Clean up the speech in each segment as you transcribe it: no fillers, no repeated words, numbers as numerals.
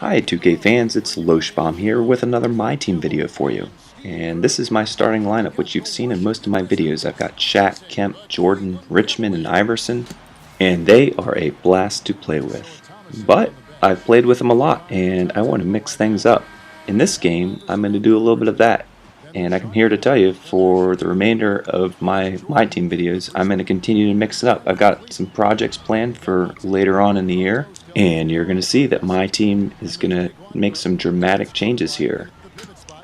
Hi 2K fans, it's Loshbomb here with another My Team video for you. And this is my starting lineup, which you've seen in most of my videos. I've got Shaq, Kemp, Jordan, Richmond, and Iverson, and they are a blast to play with. But I've played with them a lot, and I want to mix things up. In this game, I'm going to do a little bit of that. And I'm here to tell you, for the remainder of my Team videos, I'm going to continue to mix it up. I've got some projects planned for later on in the year, and you're going to see that my team is going to make some dramatic changes here.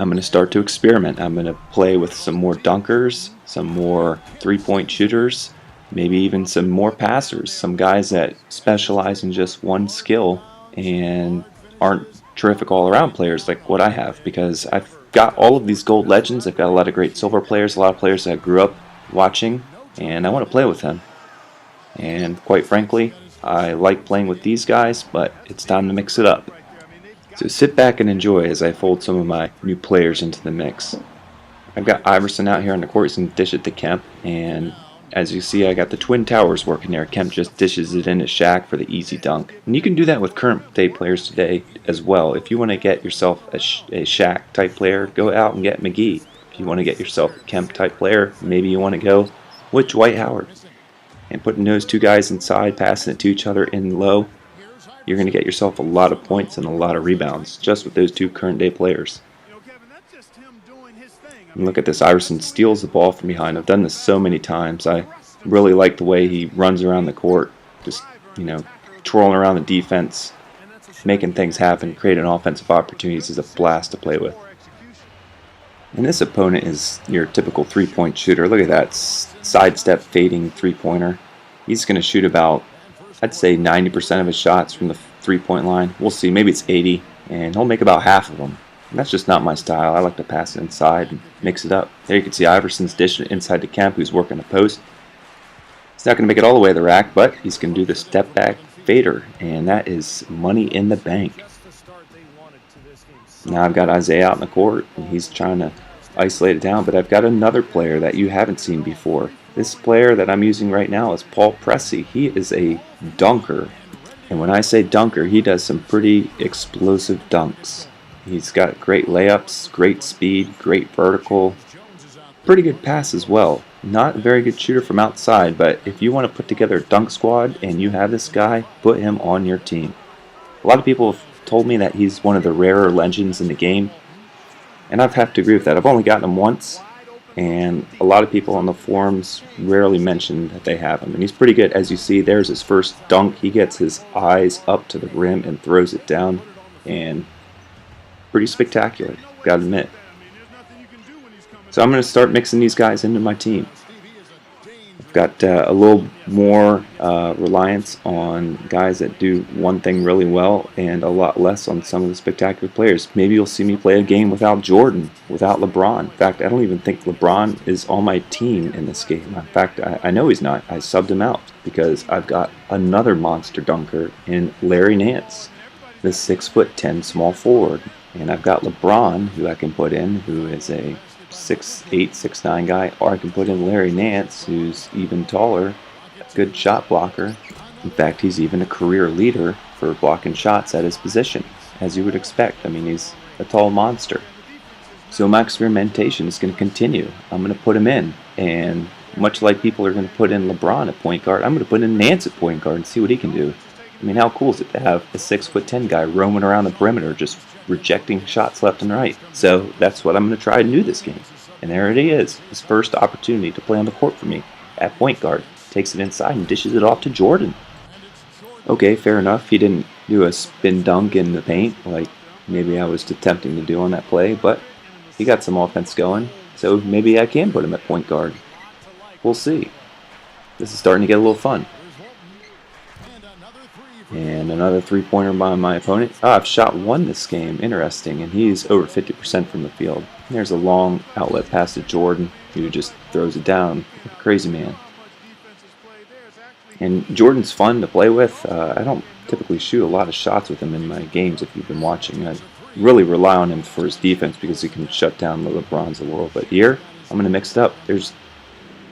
I'm going to start to experiment. I'm going to play with some more dunkers, some more three-point shooters, maybe even some more passers, some guys that specialize in just one skill and aren't terrific all-around players like what I have, because I've got all of these gold legends. I've got a lot of great silver players, a lot of players that I grew up watching, and I want to play with them. And quite frankly, I like playing with these guys, but it's time to mix it up. So sit back and enjoy as I fold some of my new players into the mix. I've got Iverson out here on the court. He's going to dish it to Kemp, and as you see, I got the Twin Towers working there. Kemp just dishes it into Shaq for the easy dunk. And you can do that with current day players today as well. If you want to get yourself a Shaq type player, go out and get McGee. If you want to get yourself a Kemp type player, maybe you want to go with Dwight Howard. And putting those two guys inside, passing it to each other in low, you're going to get yourself a lot of points and a lot of rebounds just with those two current day players. And look at this, Iverson steals the ball from behind. I've done this so many times. I really like the way he runs around the court, just, twirling around the defense, making things happen, creating offensive opportunities. Is a blast to play with. And this opponent is your typical three-point shooter. Look at that sidestep fading three-pointer. He's going to shoot about, I'd say, 90% of his shots from the three-point line. We'll see, maybe it's 80, and he'll make about half of them. And that's just not my style. I like to pass it inside and mix it up. There you can see Iverson's dishing it inside to Kemp, who's working the post. He's not going to make it all the way to the rack, but he's going to do the step back fader, and that is money in the bank. Now I've got Isaiah out in the court, and he's trying to isolate it down, but I've got another player that you haven't seen before. This player that I'm using right now is Paul Pressey. He is a dunker, and when I say dunker, he does some pretty explosive dunks. He's got great layups, great speed, great vertical, pretty good pass as well. Not a very good shooter from outside, but if you want to put together a dunk squad and you have this guy, put him on your team. A lot of people have told me that he's one of the rarer legends in the game, and I've have to agree with that. I've only gotten him once, and a lot of people on the forums rarely mention that they have him, and he's pretty good. As you see, there's his first dunk. He gets his eyes up to the rim and throws it down, and pretty spectacular, gotta admit. So I'm going to start mixing these guys into my team. I've got a little more reliance on guys that do one thing really well and a lot less on some of the spectacular players. Maybe you'll see me play a game without Jordan, without LeBron. In fact, I don't even think LeBron is on my team in this game. In fact, I know he's not. I subbed him out because I've got another monster dunker in Larry Nance, the 6'10" small forward. And I've got LeBron, who I can put in, who is a 6'8", 6'9" guy, or I can put in Larry Nance, who's even taller, a good shot blocker. In fact, he's even a career leader for blocking shots at his position, as you would expect. I mean, he's a tall monster. So my experimentation is going to continue. I'm going to put him in, and much like people are going to put in LeBron at point guard, I'm going to put in Nance at point guard and see what he can do. I mean, how cool is it to have a 6'10" guy roaming around the perimeter just rejecting shots left and right? So that's what I'm going to try and do this game. And there it is, his first opportunity to play on the court for me at point guard. Takes it inside and dishes it off to Jordan. Okay, fair enough. He didn't do a spin dunk in the paint like maybe I was attempting to do on that play, but he got some offense going, so maybe I can put him at point guard. We'll see. This is starting to get a little fun. And another three-pointer by my opponent. I've shot one this game. Interesting. And he's over 50% from the field. There's a long outlet pass to Jordan, who just throws it down. Like a crazy man. And Jordan's fun to play with. I don't typically shoot a lot of shots with him in my games if you've been watching. I really rely on him for his defense because he can shut down the LeBrons of the world. But here, I'm going to mix it up. There's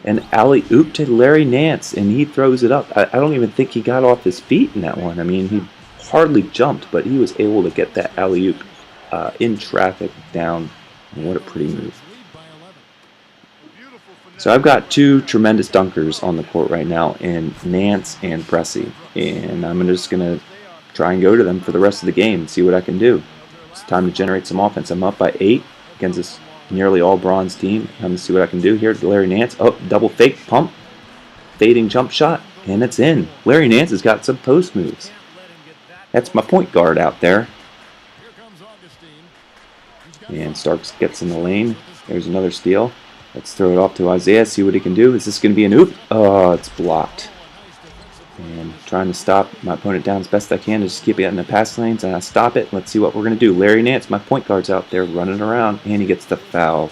an alley-oop to Larry Nance, and he throws it up. I don't even think he got off his feet in that one. I mean, he hardly jumped, but he was able to get that alley-oop in traffic down. And what a pretty move. So I've got two tremendous dunkers on the court right now in Nance and Pressey, and I'm just going to try and go to them for the rest of the game and see what I can do. It's time to generate some offense. I'm up by 8 against this nearly all bronze team. I'm going to see what I can do here. Larry Nance, oh, double fake pump, fading jump shot, and it's in. Larry Nance has got some post moves. That's my point guard out there. And Starks gets in the lane. There's another steal. Let's throw it off to Isaiah, see what he can do. Is this going to be an oop? Oh, it's blocked. And trying to stop my opponent down as best I can to just keep it in the pass lanes, and I stop it. Let's see what we're going to do. Larry Nance, my point guard's out there running around, and he gets the foul.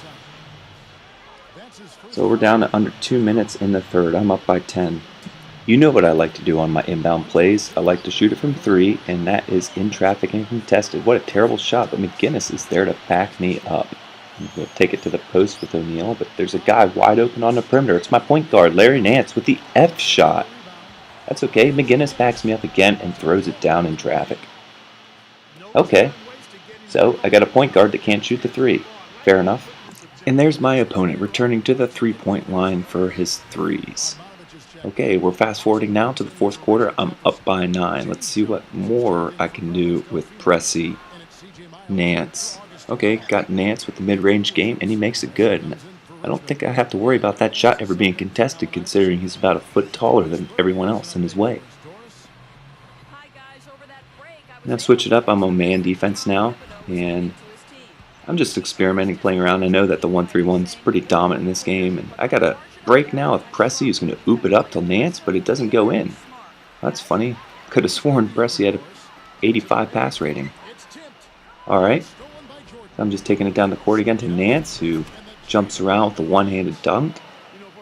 So we're down to under 2 minutes in the third. I'm up by 10. You know what I like to do on my inbound plays. I like to shoot it from 3, and that is in traffic and contested. What a terrible shot, but McGinnis is there to back me up. We'll take it to the post with O'Neal, but there's a guy wide open on the perimeter. It's my point guard, Larry Nance, with the F shot. That's okay. McGinnis backs me up again and throws it down in traffic. Okay, so I got a point guard that can't shoot the 3. Fair enough. And there's my opponent returning to the 3-point line for his 3s. Okay, we're fast forwarding now to the fourth quarter. I'm up by 9. Let's see what more I can do with Pressey, Nance. Okay, got Nance with the mid-range game, and he makes it good. And I don't think I have to worry about that shot ever being contested, considering he's about a foot taller than everyone else in his way. Now switch it up. I'm on man defense now, and I'm just experimenting, playing around. I know that the 1-3-1's pretty dominant in this game, and I got a break now with Pressey, who's going to oop it up to Nance, but it doesn't go in. That's funny. Could have sworn Pressey had an 85 pass rating. Alright. I'm just taking it down the court again to Nance, who jumps around with a one-handed dunk.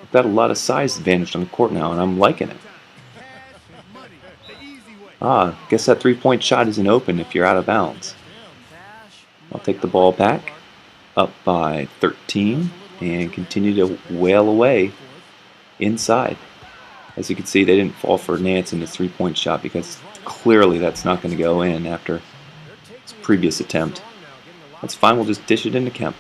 I've got a lot of size advantage on the court now, and I'm liking it. Guess that 3-point shot isn't open if you're out of bounds. I'll take the ball back, up by 13, and continue to wail away inside. As you can see, they didn't fall for Nance in this 3-point shot because clearly that's not going to go in after his previous attempt. That's fine, we'll just dish it into Kemp.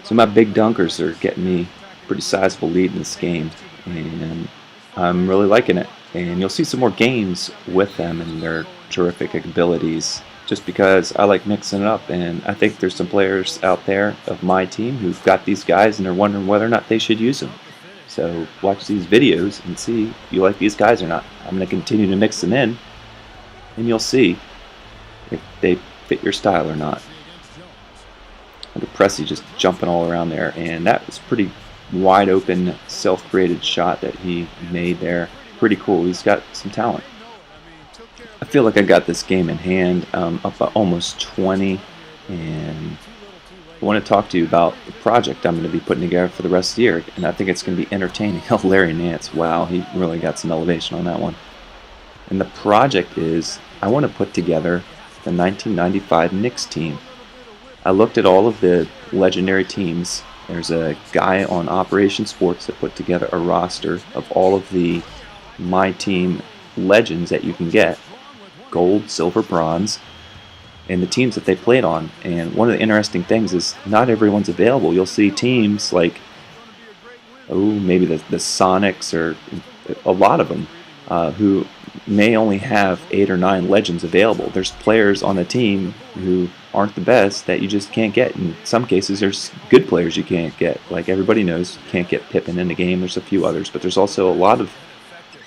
So my big dunkers are getting me a pretty sizable lead in this game, and I'm really liking it. And you'll see some more games with them and their terrific abilities, just because I like mixing it up, and I think there's some players out there of my team who've got these guys and they're wondering whether or not they should use them. So watch these videos and see if you like these guys or not. I'm going to continue to mix them in, and you'll see if they fit your style or not. Look at Pressey just jumping all around there, and that was pretty wide open, self-created shot that he made there. Pretty cool. He's got some talent. I feel like I got this game in hand, up by almost 20, and I want to talk to you about the project I'm going to be putting together for the rest of the year, and I think it's going to be entertaining. Oh, Larry Nance, wow, he really got some elevation on that one. And the project is, I want to put together the 1995 Knicks team. I looked at all of the legendary teams. There's a guy on Operation Sports that put together a roster of all of the My Team legends that you can get. Gold, silver, bronze, and the teams that they played on. And one of the interesting things is not everyone's available. You'll see teams like, maybe the Sonics, or a lot of them, who may only have 8 or 9 legends available. There's players on the team who aren't the best that you just can't get. In some cases, there's good players you can't get. Like everybody knows, you can't get Pippen in the game. There's a few others, but there's also a lot of,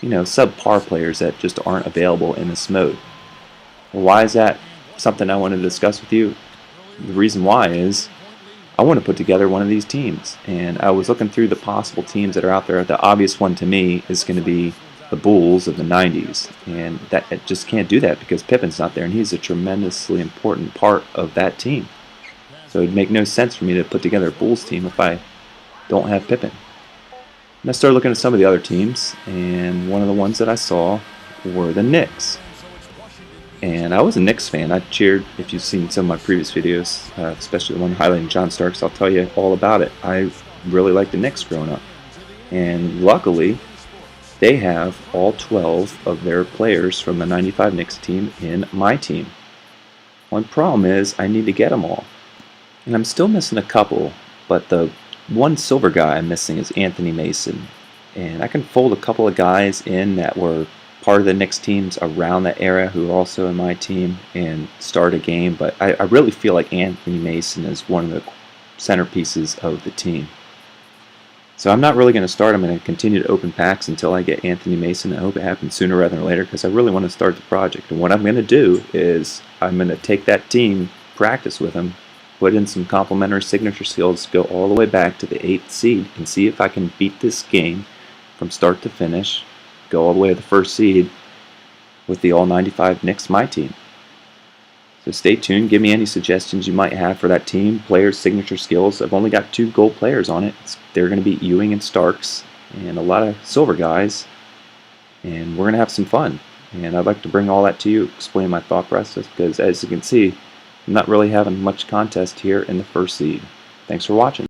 subpar players that just aren't available in this mode. Well, why is that something I want to discuss with you? The reason why is I want to put together one of these teams, and I was looking through the possible teams that are out there. The obvious one to me is going to be the Bulls of the 90s, and that it just can't do that because Pippen's not there, and he's a tremendously important part of that team. So it'd make no sense for me to put together a Bulls team if I don't have Pippen. And I started looking at some of the other teams, and one of the ones that I saw were the Knicks. And I was a Knicks fan. I cheered, if you've seen some of my previous videos, especially the one highlighting John Starks, I'll tell you all about it. I really liked the Knicks growing up. And luckily, They have all 12 of their players from the 95 Knicks team in my team. One problem is I need to get them all. And I'm still missing a couple, but the one silver guy I'm missing is Anthony Mason. And I can fold a couple of guys in that were part of the Knicks teams around that era who are also in my team and start a game, but I really feel like Anthony Mason is one of the centerpieces of the team. So I'm not really going to start. I'm going to continue to open packs until I get Anthony Mason. I hope it happens sooner rather than later because I really want to start the project. And what I'm going to do is I'm going to take that team, practice with them, put in some complementary signature skills, go all the way back to the 8th seed and see if I can beat this game from start to finish, go all the way to the 1st seed with the all 95 Knicks my team. So stay tuned. Give me any suggestions you might have for that team. Players, signature skills. I've only got 2 gold players on it. They're going to be Ewing and Starks and a lot of silver guys. And we're going to have some fun. And I'd like to bring all that to you, explain my thought process, because as you can see, I'm not really having much contest here in the 1st seed. Thanks for watching.